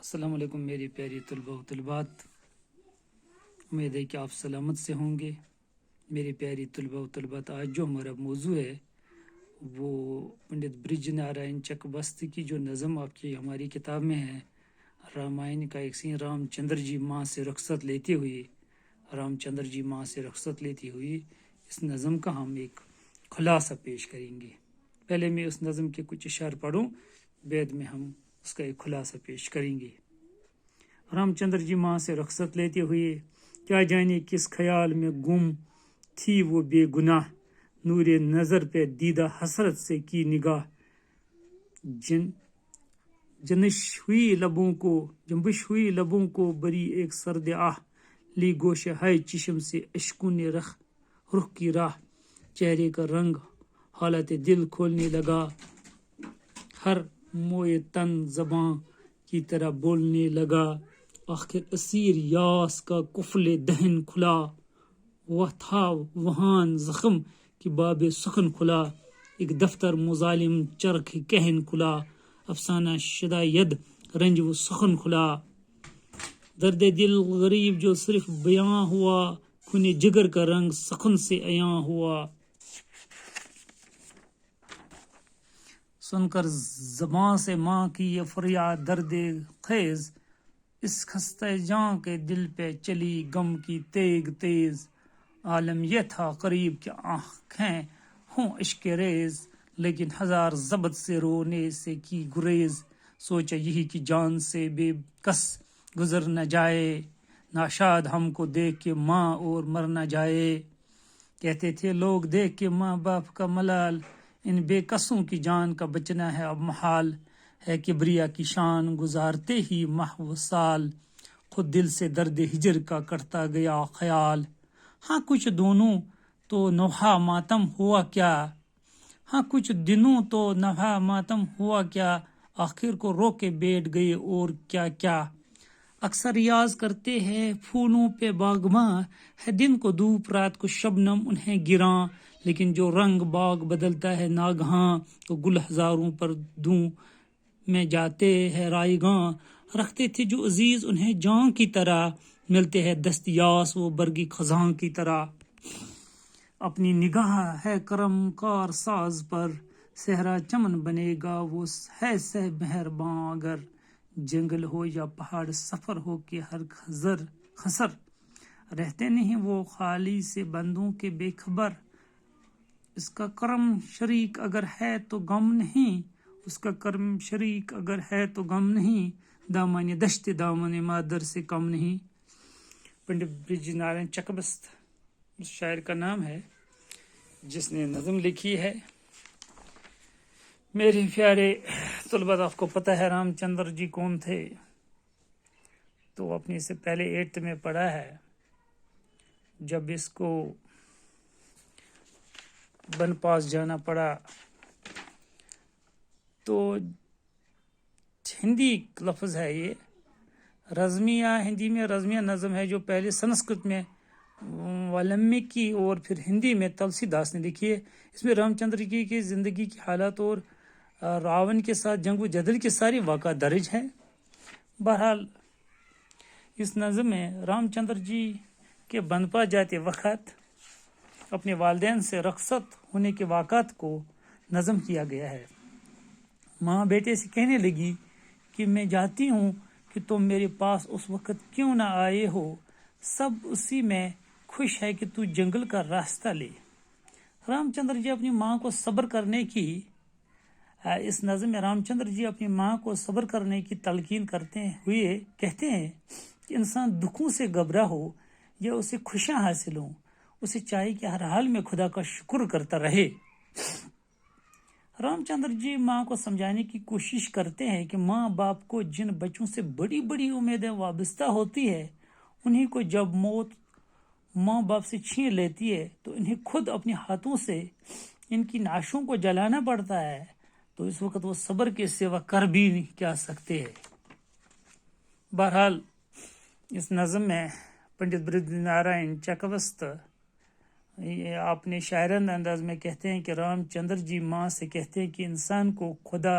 السلام علیکم میری پیاری طلبہ و طلبات، امید ہے کہ آپ سلامت سے ہوں گے۔ میری پیاری طلبہ و طلبات، آج جو ہمارا موضوع ہے وہ پنڈت برج نارائن چکبست کی جو نظم آپ کی ہماری کتاب میں ہے، رامائن کا ایک سین، رام چندر جی ماں سے رخصت لیتے ہوئی اس نظم کا ہم ایک خلاصہ پیش کریں گے۔ پہلے میں اس نظم کے کچھ اشعار پڑھوں، بعد میں ہم اس کا ایک خلاصہ پیش کریں گے۔ رام چندر جی ماں سے رخصت لیتے ہوئے کیا جانے کس خیال میں گم تھی وہ بے گناہ، نور نظر پہ دیدہ حسرت سے کی نگاہ، جنبش ہوئی لبوں کو بری ایک سرد آہ، لی گوشہ ہے چشم سے اشکوں نے رخ کی راہ، چہرے کا رنگ حالت دل کھولنے لگا، ہر موئے تن زباں کی طرح بولنے لگا، آخر اسیر یاس کا قفل دہن کھلا، وہ تھا وہاں زخم کی باب سخن کھلا، ایک دفتر مظالم چرخ کہن کھلا، افسانہ شدہ ید رنج و سخن کھلا، درد دل غریب جو صرف بیاں ہوا، خون جگر کا رنگ سخن سے عیاں ہوا، سن کر زباں سے ماں کی یہ فریاد درد خیز، اس خستہ جاں کے دل پہ چلی غم کی تیگ تیز، عالم یہ تھا قریب کہ آنکھیں ہوں اشک ریز، لیکن ہزار ضبط سے رونے سے کی گریز، سوچا یہی کہ جان سے بے کس گزر نہ جائے، ناشاد ہم کو دیکھ کے ماں اور مر نہ جائے، کہتے تھے لوگ دیکھ کے ماں باپ کا ملال، ان بے کسوں کی جان کا بچنا ہے اب محال، ہے کبریا کی شان گزارتے ہی ماہ و سال، خود دل سے درد ہجر کا کٹتا گیا خیال، ہاں کچھ دونوں تو نوحہ ماتم ہوا کیا، آخر کو رو کے بیٹھ گئے اور کیا کیا، اکثر ریاض کرتے ہیں پھولوں پہ باغباں، ہے دن کو دھوپ رات کو شبنم انہیں گراں، لیکن جو رنگ باغ بدلتا ہے ناگہاں، تو گل ہزاروں پر دوں میں جاتے ہیں رائگاں، رکھتے تھے جو عزیز انہیں جاں کی طرح، ملتے ہیں دستیاس وہ برگی خزاں کی طرح، اپنی نگاہ ہے کرم کار ساز پر، صحرا چمن بنے گا وہ ہے سہ مہرباں، اگر جنگل ہو یا پہاڑ سفر ہو کہ ہر خسر، رہتے نہیں وہ خالی سے بندوں کے بے خبر، اس کا کرم شریک اگر ہے تو غم نہیں، دامن دشت دامن مادر سے کم نہیں۔ پنڈت برج نارائن چکبست اس شاعر کا نام ہے جس نے نظم لکھی ہے۔ میرے پیارے طلباء، آپ کو پتہ ہے رام چندر جی کون تھے؟ تو اپنے سے پہلے 8th میں پڑھا ہے، جب اس کو بن پاس جانا پڑا تو ہندی لفظ ہے یہ رزمیہ، ہندی میں رزمیہ نظم ہے جو پہلے سنسکرت میں والمیکی اور پھر ہندی میں تلسی داس نے لکھی ہے۔ اس میں رام چندر جی کی زندگی کی حالات اور راون کے ساتھ جنگ و جدل کے سارے واقعات درج ہیں۔ بہرحال اس نظم میں رام چندر جی کے بنپا جاتے وقت اپنے والدین سے رخصت ہونے کے واقعات کو نظم کیا گیا ہے۔ ماں بیٹے سے کہنے لگی کہ میں جاتی ہوں کہ تم میرے پاس اس وقت کیوں نہ آئے ہو، سب اسی میں خوش ہے کہ تو جنگل کا راستہ لے۔ رام چندر جی اپنی ماں کو صبر کرنے کی اس نظم میں رام چندر جی اپنی ماں کو صبر کرنے کی تلقین کرتے ہوئے کہتے ہیں کہ انسان دکھوں سے گھبرا ہو یا اسے خوشیاں حاصل ہوں، اسے چاہیے کہ ہر حال میں خدا کا شکر کرتا رہے۔ رام چندر جی ماں کو سمجھانے کی کوشش کرتے ہیں کہ ماں باپ کو جن بچوں سے بڑی بڑی امیدیں وابستہ ہوتی ہے، انہیں کو جب موت ماں باپ سے چھین لیتی ہے تو انہیں خود اپنے ہاتھوں سے ان کی نعشوں کو جلانا پڑتا ہے، تو اس وقت وہ صبر کے سوا کر بھی نہیں کیا سکتے ہیں۔ بہرحال اس نظم میں پنڈت برج نارائن چکبست اپنے شاعرانہ انداز میں کہتے ہیں کہ رام چندر جی ماں سے کہتے ہیں کہ انسان کو خدا